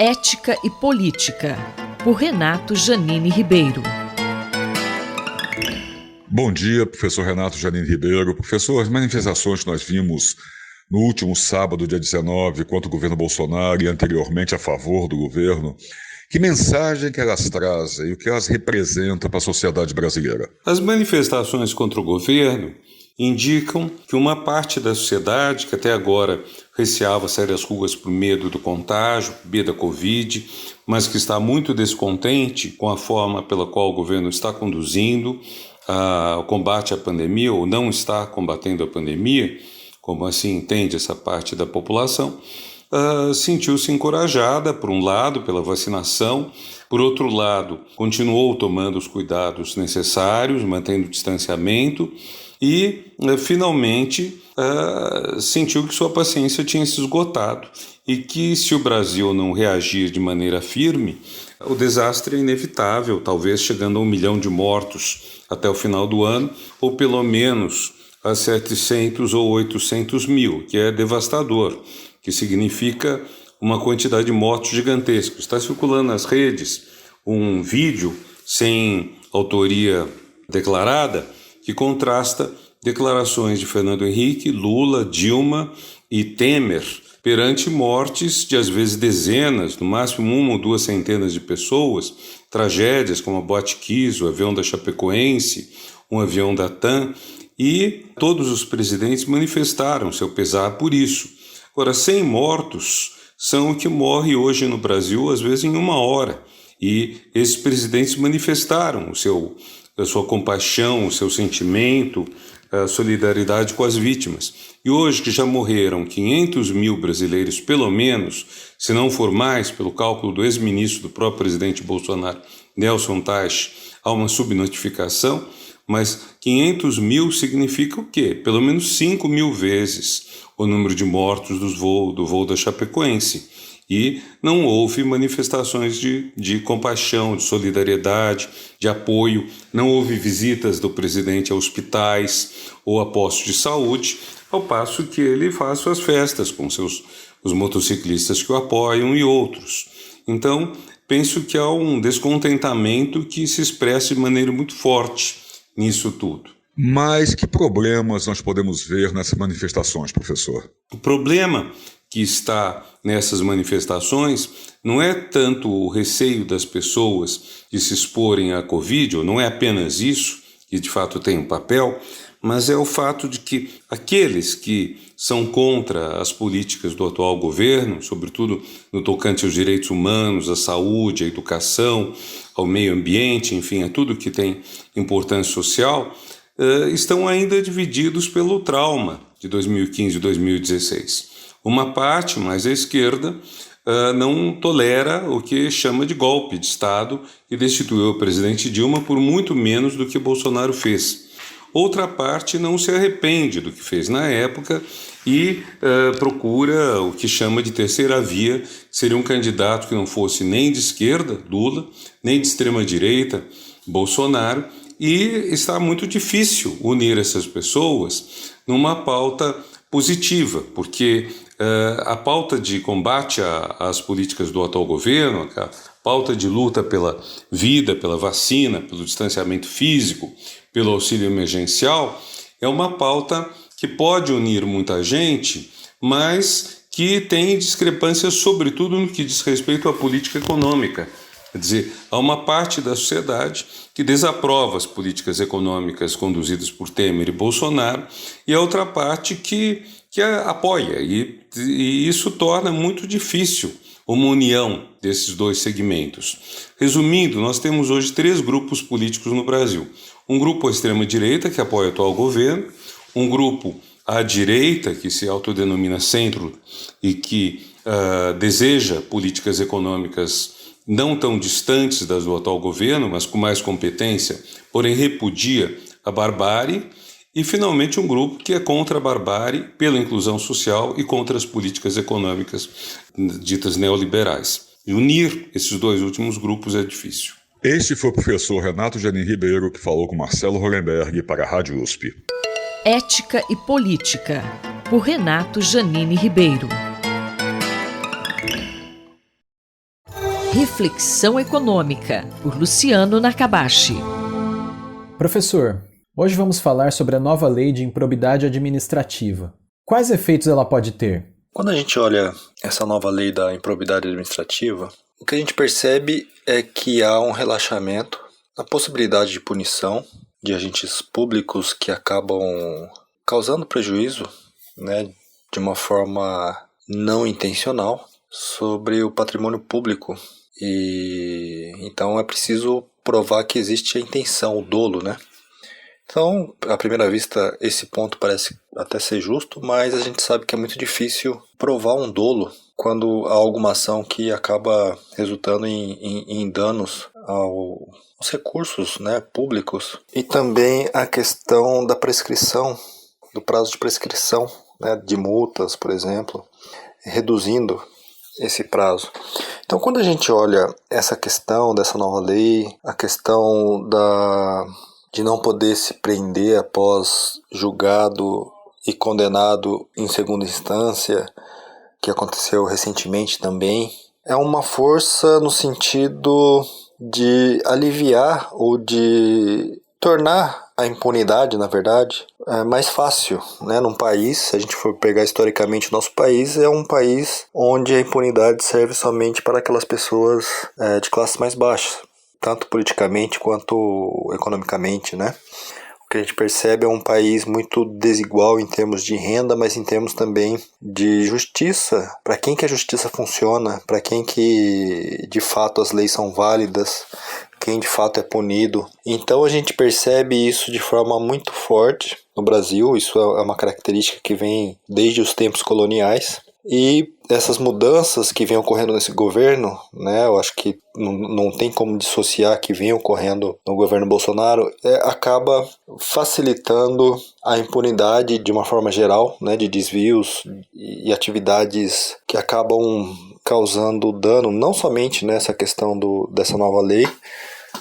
Ética e Política, por Renato Janine Ribeiro. Bom dia, professor Renato Janine Ribeiro. Professor, as manifestações que nós vimos no último sábado, dia 19, contra o governo Bolsonaro e anteriormente a favor do governo, que mensagem que elas trazem e o que elas representam para a sociedade brasileira? As manifestações contra o governo indicam que uma parte da sociedade, que até agora receava sair às ruas por medo do contágio, medo da Covid, mas que está muito descontente com a forma pela qual o governo está conduzindo o combate à pandemia, ou não está combatendo a pandemia, como assim entende essa parte da população, sentiu-se encorajada, por um lado, pela vacinação, por outro lado, continuou tomando os cuidados necessários, mantendo o distanciamento e, finalmente, sentiu que sua paciência tinha se esgotado e que, se o Brasil não reagir de maneira firme, o desastre é inevitável, talvez chegando a 1 milhão de mortos até o final do ano, ou pelo menos a 700 ou 800 mil, que é devastador, que significa uma quantidade de mortos gigantesca. Está circulando nas redes um vídeo sem autoria declarada que contrasta declarações de Fernando Henrique, Lula, Dilma e Temer perante mortes de às vezes dezenas, no máximo 1 ou 2 centenas de pessoas, tragédias como a Boate Kiss, o avião da Chapecoense, um avião da TAM, e todos os presidentes manifestaram seu pesar por isso. Agora, 100 mortos são o que morre hoje no Brasil, às vezes em 1 hora, e esses presidentes manifestaram a sua compaixão, o seu sentimento, a solidariedade com as vítimas. E hoje que já morreram 500 mil brasileiros, pelo menos, se não for mais, pelo cálculo do ex-ministro do próprio presidente Bolsonaro, Nelson Teich, há uma subnotificação, mas 500 mil significa o quê? Pelo menos 5 mil vezes o número de mortos do voo da Chapecoense. E não houve manifestações de compaixão, de solidariedade, de apoio, não houve visitas do presidente a hospitais ou a postos de saúde, ao passo que ele faz suas festas com os motociclistas que o apoiam e outros. Então, penso que há um descontentamento que se expressa de maneira muito forte nisso tudo. Mas que problemas nós podemos ver nessas manifestações, professor? O problema que está nessas manifestações não é tanto o receio das pessoas de se exporem à Covid, ou não é apenas isso, que de fato tem um papel, mas é o fato de que aqueles que são contra as políticas do atual governo, sobretudo no tocante aos direitos humanos, à saúde, à educação, ao meio ambiente, enfim, a tudo que tem importância social, estão ainda divididos pelo trauma de 2015 e 2016. Uma parte, mais à esquerda, não tolera o que chama de golpe de Estado e destituiu o presidente Dilma por muito menos do que Bolsonaro fez. Outra parte não se arrepende do que fez na época e procura o que chama de terceira via, que seria um candidato que não fosse nem de esquerda, Lula, nem de extrema-direita, Bolsonaro, e está muito difícil unir essas pessoas numa pauta positiva, porque a pauta de combate às políticas do atual governo, a pauta de luta pela vida, pela vacina, pelo distanciamento físico, pelo auxílio emergencial, é uma pauta que pode unir muita gente, mas que tem discrepâncias sobretudo no que diz respeito à política econômica. Quer dizer, há uma parte da sociedade que desaprova as políticas econômicas conduzidas por Temer e Bolsonaro e a outra parte que apoia. E isso torna muito difícil uma união desses dois segmentos. Resumindo, nós temos hoje 3 grupos políticos no Brasil. Um grupo à extrema-direita, que apoia o atual governo, um grupo à direita, que se autodenomina centro e que deseja políticas econômicas não tão distantes das do atual governo, mas com mais competência, porém repudia a barbárie, e finalmente um grupo que é contra a barbárie, pela inclusão social e contra as políticas econômicas ditas neoliberais. E unir esses 2 últimos grupos é difícil. Este foi o professor Renato Janine Ribeiro, que falou com Marcelo Hollenberg para a Rádio USP. Ética e Política, por Renato Janine Ribeiro. Reflexão Econômica, por Luciano Nakabashi. Professor, hoje vamos falar sobre a nova lei de improbidade administrativa. Quais efeitos ela pode ter? Quando a gente olha essa nova lei da improbidade administrativa, o que a gente percebe é que há um relaxamento na possibilidade de punição de agentes públicos que acabam causando prejuízo, né, de uma forma não intencional sobre o patrimônio público. E então é preciso provar que existe a intenção, o dolo, né? Então, à primeira vista, esse ponto parece até ser justo, mas a gente sabe que é muito difícil provar um dolo quando há alguma ação que acaba resultando em danos aos recursos, né, públicos. E também a questão da prescrição, do prazo de prescrição, né, de multas, por exemplo, reduzindo esse prazo. Então, quando a gente olha essa questão dessa nova lei, a questão de não poder se prender após julgado e condenado em segunda instância, que aconteceu recentemente também, é uma força no sentido de aliviar ou de tornar a impunidade, na verdade, mais fácil, né? Num país, se a gente for pegar historicamente o nosso país, é um país onde a impunidade serve somente para aquelas pessoas de classes mais baixas, tanto politicamente quanto economicamente, né? O que a gente percebe é um país muito desigual em termos de renda, mas em termos também de justiça. Para quem que a justiça funciona, para quem que de fato as leis são válidas, quem de fato é punido. Então a gente percebe isso de forma muito forte no Brasil. Isso é uma característica que vem desde os tempos coloniais. E essas mudanças que vêm ocorrendo nesse governo, né, eu acho que não tem como dissociar que vem ocorrendo no governo Bolsonaro, acaba facilitando a impunidade de uma forma geral, né, de desvios e atividades que acabam causando dano, não somente nessa questão dessa nova lei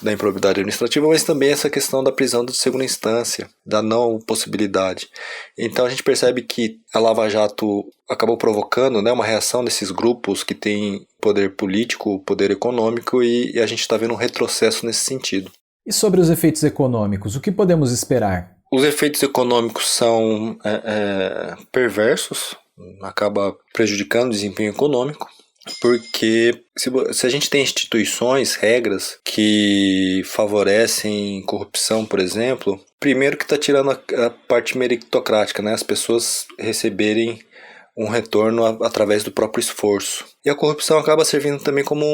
da improbidade administrativa, mas também essa questão da prisão de segunda instância, da não possibilidade. Então a gente percebe que a Lava Jato acabou provocando, né, uma reação desses grupos que têm poder político, poder econômico, e a gente está vendo um retrocesso nesse sentido. E sobre os efeitos econômicos, o que podemos esperar? Os efeitos econômicos são perversos, acaba prejudicando o desempenho econômico, porque se a gente tem instituições, regras que favorecem corrupção, por exemplo, primeiro que está tirando a parte meritocrática, né? As pessoas receberem um retorno através do próprio esforço. E a corrupção acaba servindo também como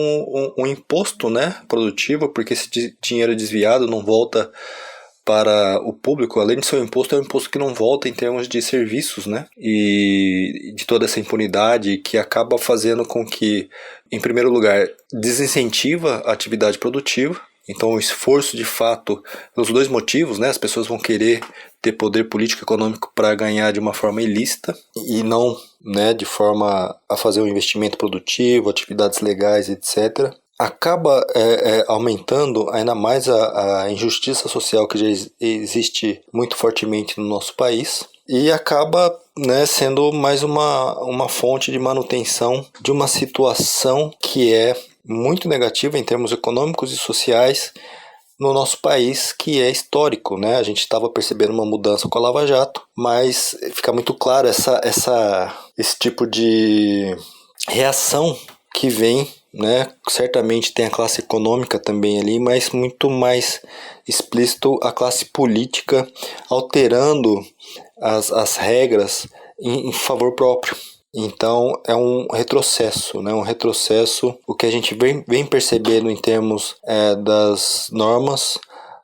um imposto, né, produtivo, porque esse dinheiro desviado não volta para o público. Além de ser um imposto, é um imposto que não volta em termos de serviços, né? E de toda essa impunidade que acaba fazendo com que, em primeiro lugar, desincentiva a atividade produtiva. Então, o esforço, de fato, pelos dois motivos, né? As pessoas vão querer ter poder político e econômico para ganhar de uma forma ilícita e não, né, de forma a fazer um investimento produtivo, atividades legais, etc. Acaba aumentando ainda mais a injustiça social que já existe muito fortemente no nosso país, e acaba, né, sendo mais uma fonte de manutenção de uma situação que é muito negativa em termos econômicos e sociais no nosso país, que é histórico, né? A gente estava percebendo uma mudança com a Lava Jato, mas fica muito claro esse tipo de reação que vem, né? Certamente tem a classe econômica também ali, mas muito mais explícito a classe política alterando as regras em favor próprio. Então é um retrocesso, né? Um retrocesso, o que a gente vem percebendo em termos das normas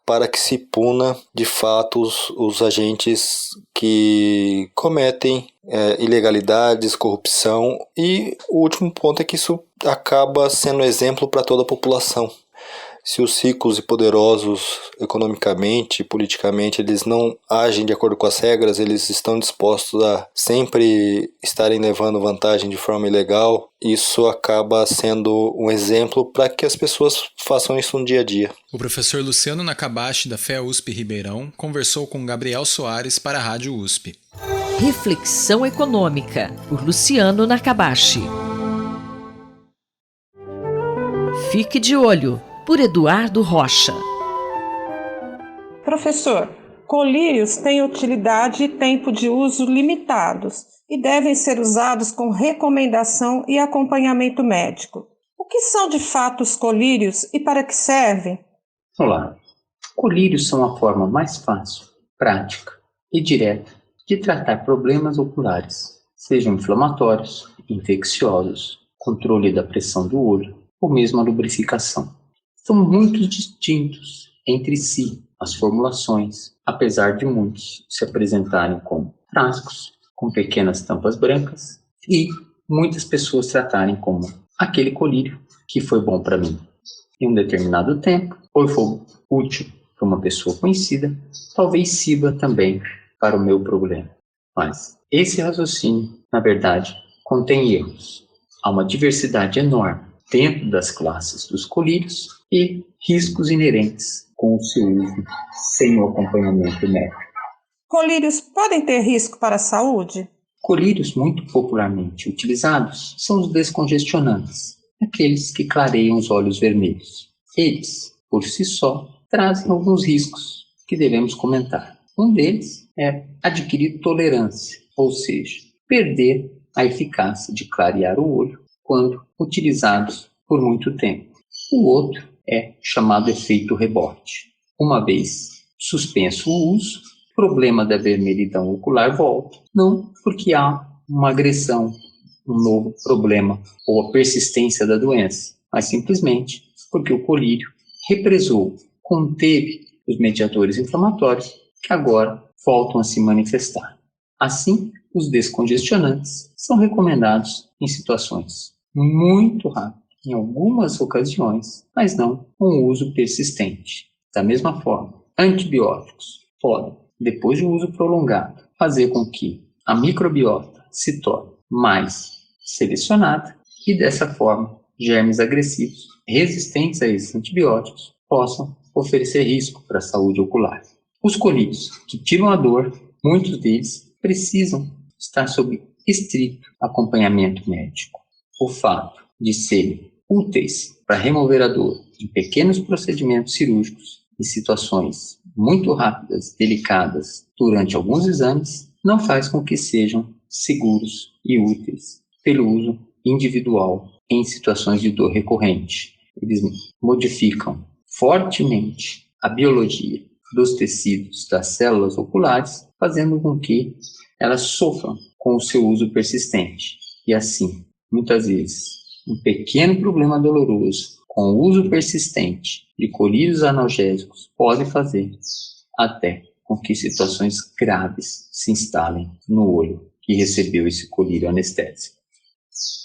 para que se puna de fato os agentes que cometem ilegalidades, corrupção, e o último ponto é que isso acaba sendo exemplo para toda a população. Se os ricos e poderosos economicamente e politicamente eles não agem de acordo com as regras, eles estão dispostos a sempre estarem levando vantagem de forma ilegal, isso acaba sendo um exemplo para que as pessoas façam isso no dia a dia. O professor Luciano Nakabashi, da FEA-USP Ribeirão, conversou com Gabriel Soares para a Rádio USP. Reflexão Econômica, por Luciano Nakabashi. Fique de olho, por Eduardo Rocha. Professor, colírios têm utilidade e tempo de uso limitados e devem ser usados com recomendação e acompanhamento médico. O que são de fato os colírios e para que servem? Olá. Colírios são a forma mais fácil, prática e direta de tratar problemas oculares, sejam inflamatórios, infecciosos, controle da pressão do olho ou mesmo a lubrificação. São muito distintos entre si as formulações, apesar de muitos se apresentarem como frascos com pequenas tampas brancas e muitas pessoas tratarem como aquele colírio que foi bom para mim em um determinado tempo ou foi útil para uma pessoa conhecida, talvez sirva também para o meu problema. Mas esse raciocínio, na verdade, contém erros. Há uma diversidade enorme dentro das classes dos colírios e riscos inerentes com o seu uso sem o acompanhamento médico. Colírios podem ter risco para a saúde? Colírios muito popularmente utilizados são os descongestionantes, aqueles que clareiam os olhos vermelhos. Eles, por si só, trazem alguns riscos que devemos comentar. Um deles é adquirir tolerância, ou seja, perder a eficácia de clarear o olho quando utilizados por muito tempo. O outro é chamado efeito rebote. Uma vez suspenso o uso, o problema da vermelhidão ocular volta, não porque há uma agressão, um novo problema ou a persistência da doença, mas simplesmente porque o colírio represou, conteve os mediadores inflamatórios que agora voltam a se manifestar. Assim, os descongestionantes são recomendados em situações muito rápidas, em algumas ocasiões, mas não com uso persistente. Da mesma forma, antibióticos podem, depois de um uso prolongado, fazer com que a microbiota se torne mais selecionada e, dessa forma, germes agressivos resistentes a esses antibióticos possam oferecer risco para a saúde ocular. Os colírios que tiram a dor, muitos deles precisam estar sob estrito acompanhamento médico. O fato de serem úteis para remover a dor em pequenos procedimentos cirúrgicos em situações muito rápidas, delicadas, durante alguns exames, não faz com que sejam seguros e úteis pelo uso individual em situações de dor recorrente. Eles modificam fortemente a biologia dos tecidos das células oculares, fazendo com que elas sofram com o seu uso persistente. E assim, muitas vezes, um pequeno problema doloroso com o uso persistente de colírios analgésicos pode fazer até com que situações graves se instalem no olho que recebeu esse colírio anestésico.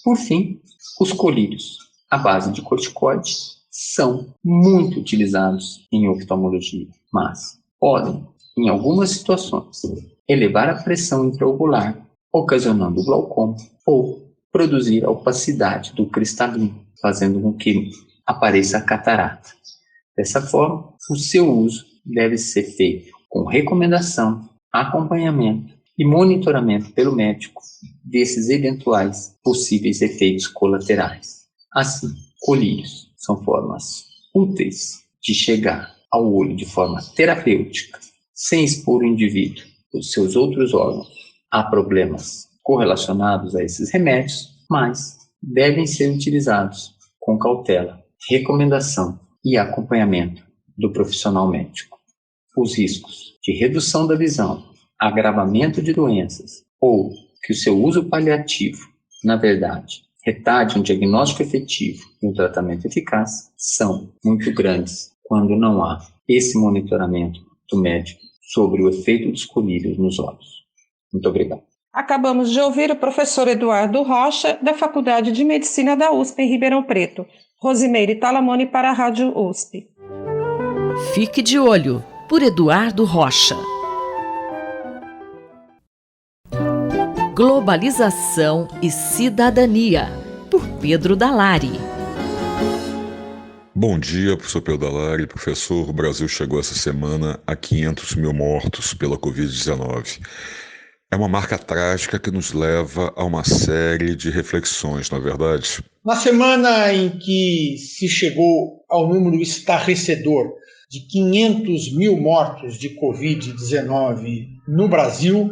Por fim, os colírios à base de corticoide são muito utilizados em oftalmologia, mas podem, em algumas situações, elevar a pressão intraocular, ocasionando glaucoma ou produzir a opacidade do cristalino, fazendo com que apareça a catarata. Dessa forma, o seu uso deve ser feito com recomendação, acompanhamento e monitoramento pelo médico desses eventuais possíveis efeitos colaterais. Assim, colírios são formas úteis de chegar ao olho de forma terapêutica, sem expor o indivíduo e os seus outros órgãos a problemas correlacionados a esses remédios, mas devem ser utilizados com cautela, recomendação e acompanhamento do profissional médico. Os riscos de redução da visão, agravamento de doenças ou que o seu uso paliativo, na verdade, retarde um diagnóstico efetivo e um tratamento eficaz, são muito grandes quando não há esse monitoramento do médico sobre o efeito dos colírios nos olhos. Muito obrigado. Acabamos de ouvir o professor Eduardo Rocha, da Faculdade de Medicina da USP em Ribeirão Preto. Rosimeire Talamone para a Rádio USP. Fique de olho, por Eduardo Rocha. Globalização e Cidadania, por Pedro Dalari. Bom dia, professor Pedro Dalari. Professor, o Brasil chegou essa semana a 500 mil mortos pela Covid-19. É uma marca trágica que nos leva a uma série de reflexões, não é verdade? Na semana em que se chegou ao número estarrecedor de 500 mil mortos de Covid-19 no Brasil,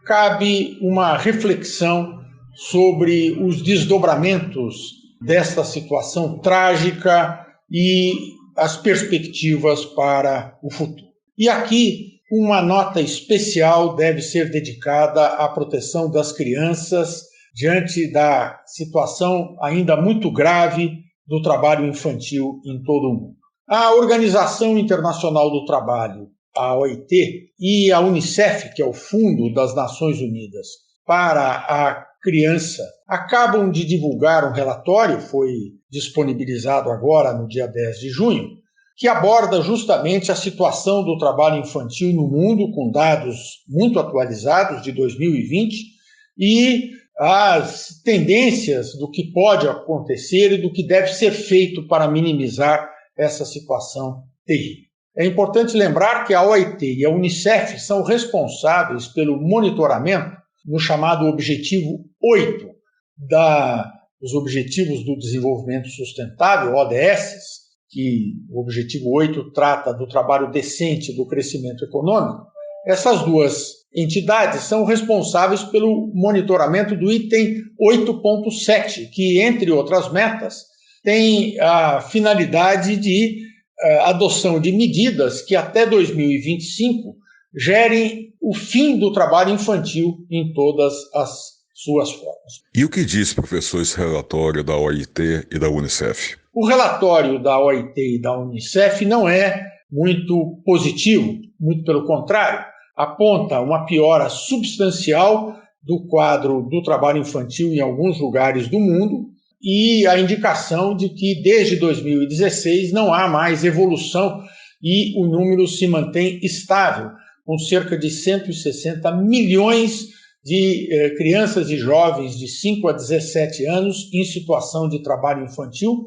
cabe uma reflexão sobre os desdobramentos desta situação trágica e as perspectivas para o futuro. E aqui, uma nota especial deve ser dedicada à proteção das crianças diante da situação ainda muito grave do trabalho infantil em todo o mundo. A Organização Internacional do Trabalho, a OIT, e a UNICEF, que é o Fundo das Nações Unidas para a Criança, acabam de divulgar um relatório, foi disponibilizado agora no dia 10 de junho, que aborda justamente a situação do trabalho infantil no mundo, com dados muito atualizados de 2020, e as tendências do que pode acontecer e do que deve ser feito para minimizar essa situação terrível. É importante lembrar que a OIT e a UNICEF são responsáveis pelo monitoramento no chamado Objetivo 8 dos Objetivos do Desenvolvimento Sustentável, ODS, que o Objetivo 8 trata do trabalho decente, do crescimento econômico. Essas duas entidades são responsáveis pelo monitoramento do item 8.7, que, entre outras metas, tem a finalidade de adoção de medidas que até 2025 gerem o fim do trabalho infantil em todas as suas formas. E o que diz, professor, esse relatório da OIT e da UNICEF? O relatório da OIT e da UNICEF não é muito positivo, muito pelo contrário, aponta uma piora substancial do quadro do trabalho infantil em alguns lugares do mundo e a indicação de que desde 2016 não há mais evolução e o número se mantém estável, com cerca de 160 milhões de crianças e jovens de 5 a 17 anos em situação de trabalho infantil,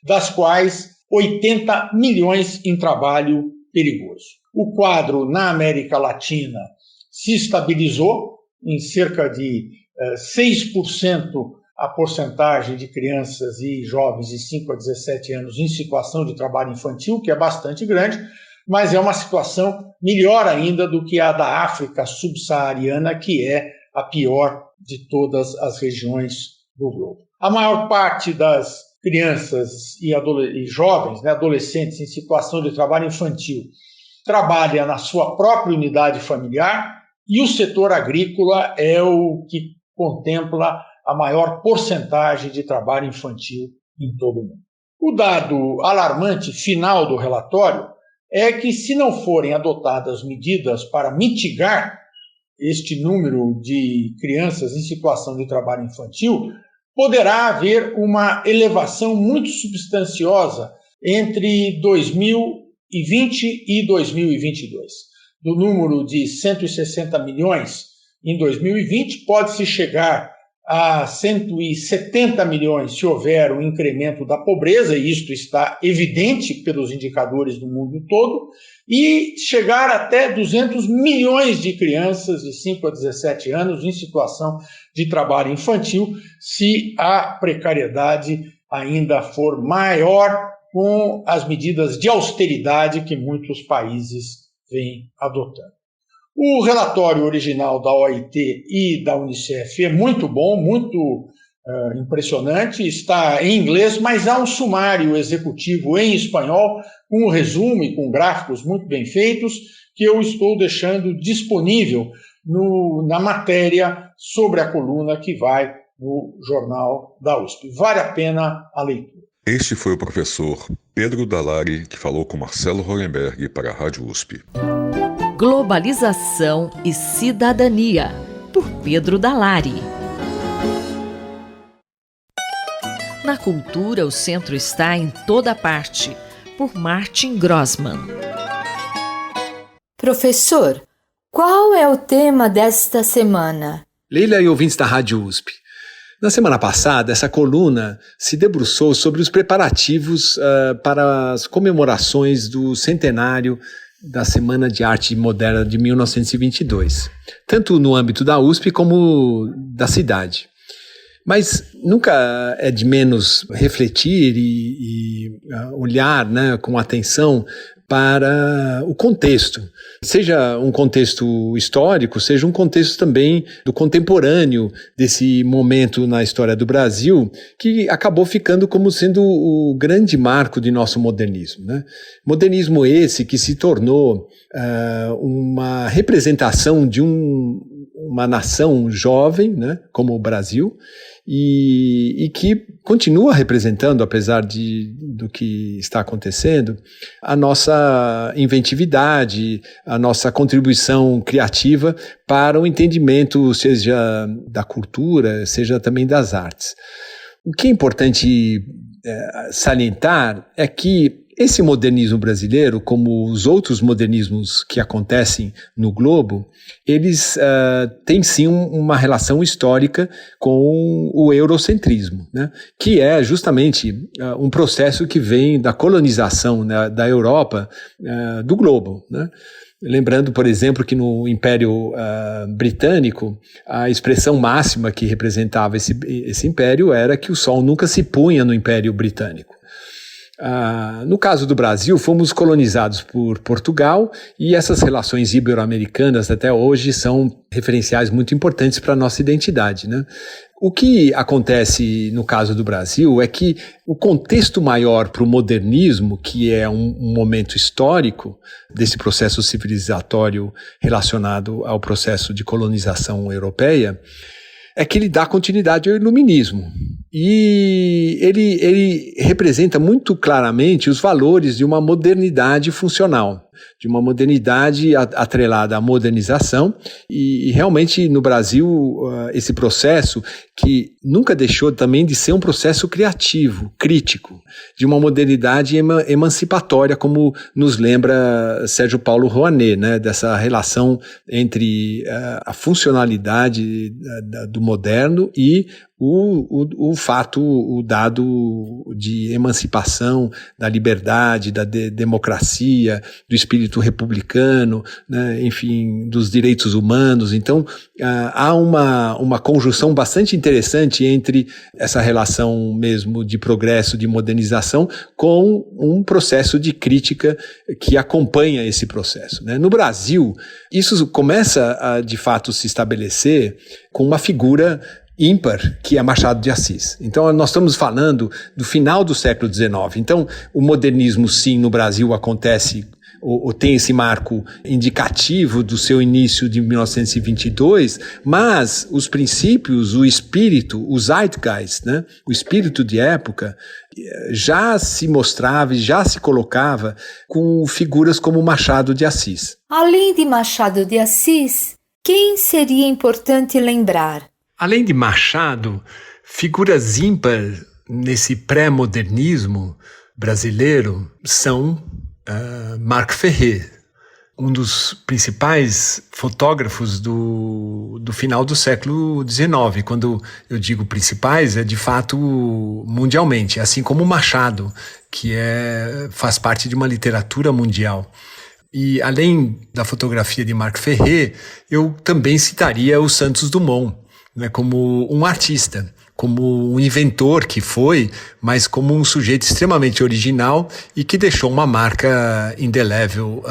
das quais 80 milhões em trabalho perigoso. O quadro na América Latina se estabilizou em cerca de 6% a porcentagem de crianças e jovens de 5 a 17 anos em situação de trabalho infantil, que é bastante grande, mas é uma situação melhor ainda do que a da África subsaariana, que é a pior de todas as regiões do globo. A maior parte das crianças e jovens, adolescentes em situação de trabalho infantil, trabalha na sua própria unidade familiar e o setor agrícola é o que contempla a maior porcentagem de trabalho infantil em todo o mundo. O dado alarmante final do relatório é que, se não forem adotadas medidas para mitigar este número de crianças em situação de trabalho infantil, poderá haver uma elevação muito substanciosa entre 2020 e 2022. Do número de 160 milhões em 2020, pode-se chegar a 170 milhões se houver um incremento da pobreza, e isto está evidente pelos indicadores do mundo todo, e chegar até 200 milhões de crianças de 5 a 17 anos em situação de trabalho infantil, se a precariedade ainda for maior com as medidas de austeridade que muitos países vêm adotando. O relatório original da OIT e da UNICEF é muito bom, muito impressionante, está em inglês, mas há um sumário executivo em espanhol, com um resumo e com gráficos muito bem feitos, que eu estou deixando disponível na matéria sobre a coluna que vai no Jornal da USP. Vale a pena a leitura. Este foi o professor Pedro Dallari, que falou com Marcelo Hollenberg para a Rádio USP. Globalização e Cidadania, por Pedro Dallari. Na cultura, o centro está em toda parte, por Martin Grossman. Professor, qual é o tema desta semana? Leila e ouvintes da Rádio USP. Na semana passada, essa coluna se debruçou sobre os preparativos para as comemorações do centenário da Semana de Arte Moderna de 1922, tanto no âmbito da USP como da cidade. Mas nunca é de menos refletir e olhar, né, com atenção para o contexto, seja um contexto histórico, seja um contexto também do contemporâneo desse momento na história do Brasil, que acabou ficando como sendo o grande marco de nosso modernismo, né? Modernismo esse que se tornou uma representação de uma nação jovem, né, como o Brasil, e que continua representando, apesar do que está acontecendo, a nossa inventividade, a nossa contribuição criativa para o entendimento, seja da cultura, seja também das artes. O que é importante salientar é que esse modernismo brasileiro, como os outros modernismos que acontecem no globo, eles têm sim uma relação histórica com o eurocentrismo, né? Que é justamente um processo que vem da colonização, né, da Europa, do globo, né? Lembrando, por exemplo, que no Império Britânico, a expressão máxima que representava esse império era que o sol nunca se punha no Império Britânico. No caso do Brasil, fomos colonizados por Portugal e essas relações ibero-americanas até hoje são referenciais muito importantes para a nossa identidade, né? O que acontece no caso do Brasil é que o contexto maior para o modernismo, que é um momento histórico desse processo civilizatório relacionado ao processo de colonização europeia, é que ele dá continuidade ao iluminismo. E ele representa muito claramente os valores de uma modernidade funcional, de uma modernidade atrelada à modernização, e realmente no Brasil esse processo que nunca deixou também de ser um processo criativo, crítico, de uma modernidade emancipatória, como nos lembra Sérgio Paulo Rouanet, né, dessa relação entre a funcionalidade do moderno e o fato, o dado de emancipação, da liberdade, da democracia, do espírito republicano, né, enfim, dos direitos humanos. Então, há uma conjunção bastante interessante entre essa relação mesmo de progresso, de modernização, com um processo de crítica que acompanha esse processo, né? No Brasil, isso começa a, de fato, se estabelecer com uma figura ímpar, que é Machado de Assis. Então, nós estamos falando do final do século XIX. Então, o modernismo, sim, no Brasil acontece, ou tem esse marco indicativo do seu início de 1922, mas os princípios, o espírito, o Zeitgeist, né, o espírito de época, já se mostrava e já se colocava com figuras como Machado de Assis. Além de Machado de Assis, quem seria importante lembrar? Além de Machado, figuras ímpar nesse pré-modernismo brasileiro são Marc Ferrer, um dos principais fotógrafos do final do século XIX. Quando eu digo principais, é de fato mundialmente, assim como Machado, que faz parte de uma literatura mundial. E além da fotografia de Marc Ferrer, eu também citaria o Santos Dumont, né, como um artista, como um inventor que foi, mas como um sujeito extremamente original e que deixou uma marca indelével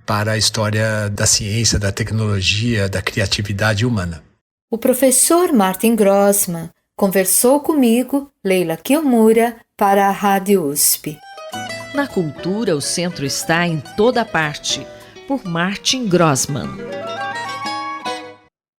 para a história da ciência, da tecnologia, da criatividade humana. O professor Martin Grossmann conversou comigo, Leila Kiyomura, para a Rádio USP. Na cultura, o centro está em toda parte, por Martin Grossmann.